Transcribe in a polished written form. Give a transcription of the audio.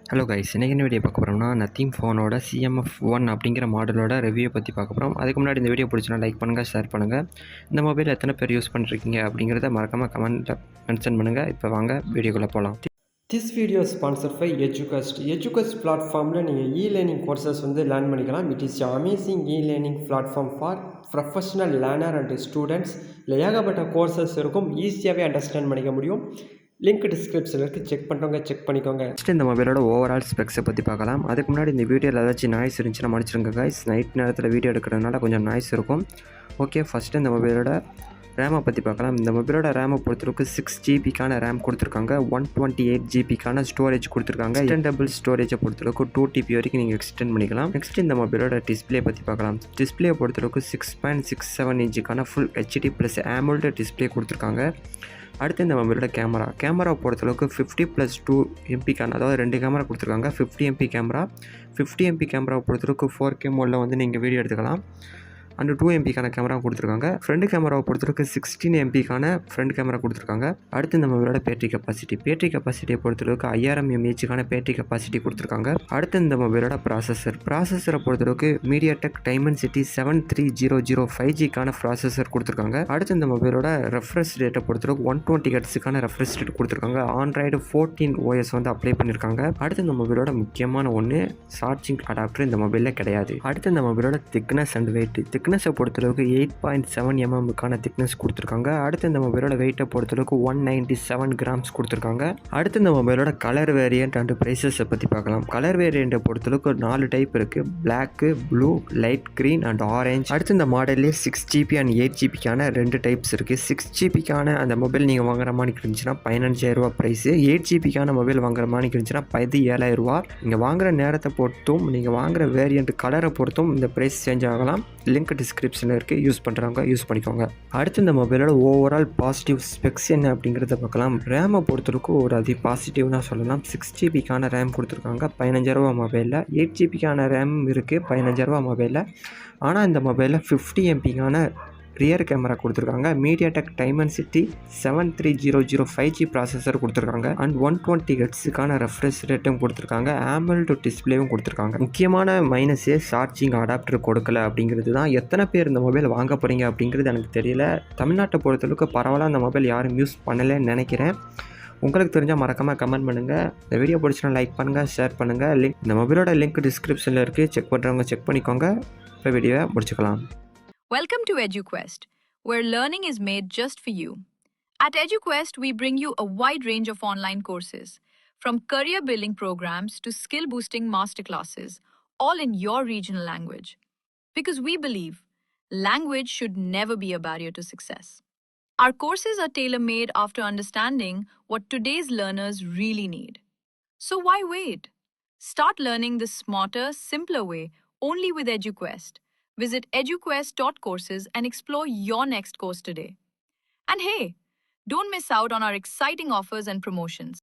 Hello guys, இன்றைக்கி என்ன video பார்க்க போகிறோம்னா நத்திங் ஃபோனோட CMF1 அப்படிங்கிற மாடலோட ரிவ்யூ பற்றி பார்க்க போகிறோம். அதுக்கு முன்னாடி இந்த வீடியோ பிடிச்சினா லைக் பண்ணுங்கள், ஷேர் பண்ணுங்கள். இந்த மொபைல் எத்தனை பேர் யூஸ் பண்ணிருக்கீங்க அப்படிங்கிறத மறக்காமல் கமெண்ட்டில் மென்ஷன் பண்ணுங்கள். இப்போ வாங்க வீடியோக்குள்ளே போகலாம். This video sponsor by Educast. Educast பிளாட்ஃபார்மில் நீங்கள் லேர்னிங் கோர்சஸ் லேர்ன் பண்ணிக்கலாம். It is amazing learning platform for professional learner and students. இல்லை ஏகப்பட்ட கோர்சஸ் இருக்கும், ஈஸியாகவே அண்டர்ஸ்டாண்ட் பண்ணிக்க முடியும். லிங்க் டிஸ்கிரிப்ஷனில் இருக்குது, செக் பண்ணுறவங்க செக் பண்ணிக்கோங்க. ஃபஸ்ட்டு இந்த மொபைலோட ஓவரால் ஸ்பெக்ஸை பற்றி பார்க்கலாம். அதுக்கு முன்னாடி இந்த வீடியோவில் ஏதாச்சும் நாய்ஸ் இருந்துச்சுன்னா மன்னிச்சிருங்க கைஸ். நைட் நேரத்தில் வீடியோ எடுக்கிறதுனால கொஞ்சம் நாய்ஸ் இருக்கும். ஓகே, ஃபஸ்ட்டு இந்த மொபைலோட ரேமை பற்றி பார்க்கலாம். இந்த மொபைலோட ரேமை பொறுத்தளவுக்கு 6GB ரேம் கொடுத்துருக்காங்க. 128GB ஸ்டோரேஜ் கொடுத்துருக்காங்க. எக்ஸ்டெண்டபிள் ஸ்டோரேஜை பொறுத்தளவுக்கு 2TB வரைக்கும் நீங்கள் எக்ஸ்டெண்ட் பண்ணிக்கலாம். நெக்ஸ்ட் இந்த மொபைலோட டிஸ்பிளே பற்றி பார்க்கலாம். டிஸ்பிளே பொறுத்தளவுக்கு 6.67 இன்ச்சுக்கான ஃபுல் HD + AMOLED டிஸ்பிளே கொடுத்துருக்காங்க. அடுத்து இந்த மொபைலோட கேமரா பொறுத்தளவுக்கு 50+2 MP அதாவது 2 கேமரா கொடுத்துருக்காங்க. 50MP camera. 50MP கேமரா பொறுத்தளவுக்கு 4K மோடில் நீங்கள் வீடியோ எடுத்துக்கலாம். அண்ட் 2MP கேமரா கொடுத்துருக்காங்க. ஃப்ரண்ட் கேமராவை பொறுத்தவரைக்கு 16MP ஃப்ரண்ட் கேமரா கொடுத்துருக்காங்க. அடுத்து இந்த மொபைலோட பேட்டரி கெப்பாசிட்டியை பொறுத்தளவுக்கு 5000 mAh பேட்டரி கெப்பாசிட்டி கொடுத்துருக்காங்க. அடுத்து இந்த மொபைலோட ப்ராசஸரை பொறுத்தளவுக்கு MediaTek Dimensity 7300 5G ப்ராசஸர் கொடுத்துருக்காங்க. அடுத்து இந்த மொபைலோட ரெஃப்ரெஷ் ரேட்டை பொறுத்தளவுக்கு 120 Hz ரெஃப்ரெஷ் ரேட் கொடுத்துருக்காங்க. Android 14 OS அப்ளை பண்ணியிருக்காங்க. அடுத்து இந்த மொபைலோட முக்கியமான ஒன்று, சார்ஜிங் அடாப்டர் இந்த மொபைலில் கிடையாது. அடுத்து இந்த மொபைலோட திக்னஸ் அண்ட் வெயிட். திக்னஸை பொறுத்தளவுக்கு 8.7 mm திக்னஸ் கொடுத்துருக்காங்க. அடுத்து இந்த மொபைலோட வெயிட்டை பொறுத்தளவுக்கு 197 grams கொடுத்துருக்காங்க. அடுத்து இந்த மொபைலோட கலர் வேரியன்ட் அண்ட் ப்ரைஸஸை பற்றி பார்க்கலாம். கலர் வேரியண்ட்டை பொறுத்தளவுக்கு 4 டைப் இருக்குது. Black, blue, light green and orange. அடுத்து இந்த மாடல்லே 6GB அண்ட் 8GB 2 டைப்ஸ் இருக்குது. 6GB அந்த மொபைல் நீங்கள் வாங்குற மாதிரி இருந்துச்சுன்னா 15000 ப்ரைஸு. 8GB மொபைல் வாங்குற மாதிரி இருந்துச்சுன்னா 17000. நீங்கள் வாங்குகிற நேரத்தை பொறுத்தும் நீங்கள் வாங்குகிற வேரியண்ட் கலரை பொறுத்தும் இந்த ப்ரைஸ் சேஞ்ச் ஆகலாம். லிங்க் டிஸ்கிரிப்ஷனில் இருக்குது, யூஸ் பண்ணுறவங்க யூஸ் பண்ணிக்கோங்க. அடுத்து இந்த மொபைலோட ஓவரால் பாசிட்டிவ் ஸ்பெக்ஸ் என்ன அப்படிங்கிறத பார்க்கலாம். ரேமை பொறுத்தவரைக்கு ஒரு பாசிட்டிவ்னா சொல்லலாம். 6GB ரேம் கொடுத்துருக்காங்க 15000 மொபைலில். 8GB ரேம் இருக்குது 15000 மொபைலில். ஆனால் இந்த மொபைலில் 50MP ரியர் கேமரா கொடுத்துருக்காங்க. MediaTek Dimensity 7300 5G ப்ராசஸர் கொடுத்துருக்காங்க. அண்ட் 120 Hz ரெஃப்ரெஷ் ரேட்டும் கொடுத்துருக்காங்க. AMOLED டிஸ்பிளேவும் கொடுத்துருக்காங்க. முக்கியமான மைனஸே சார்ஜிங் அடாப்டர் கொடுக்கல அப்படிங்கிறது தான். எத்தனை பேர் இந்த மொபைல் வாங்க போகிறீங்க அப்படிங்கிறது எனக்கு தெரியல. தமிழ்நாட்டை பொறுத்தளவுக்கு பரவாயில்ல, அந்த மொபைல் யாரும் யூஸ் பண்ணலைன்னு நினைக்கிறேன். உங்களுக்கு தெரிஞ்சால் மறக்காமல் கமெண்ட் பண்ணுங்கள். இந்த வீடியோ பிடிச்சினா லைக் பண்ணுங்கள், ஷேர் பண்ணுங்கள். இந்த மொபைலோட லிங்க் டிஸ்கிரிப்ஷனில் இருக்குது, செக் பண்ணுறவங்க செக் பண்ணிக்கோங்க. இப்போ வீடியோவை முடிச்சுக்கலாம். Welcome to EduQuest, where learning is made just for you. At EduQuest, we bring you a wide range of online courses, from career building programs to skill boosting masterclasses, all in your regional language. Because we believe language should never be a barrier to success. Our courses are tailor made after understanding what today's learners really need. So why wait? Start learning the smarter, simpler way only with EduQuest. Visit eduquest.courses and explore your next course today. And hey, don't miss out on our exciting offers and promotions.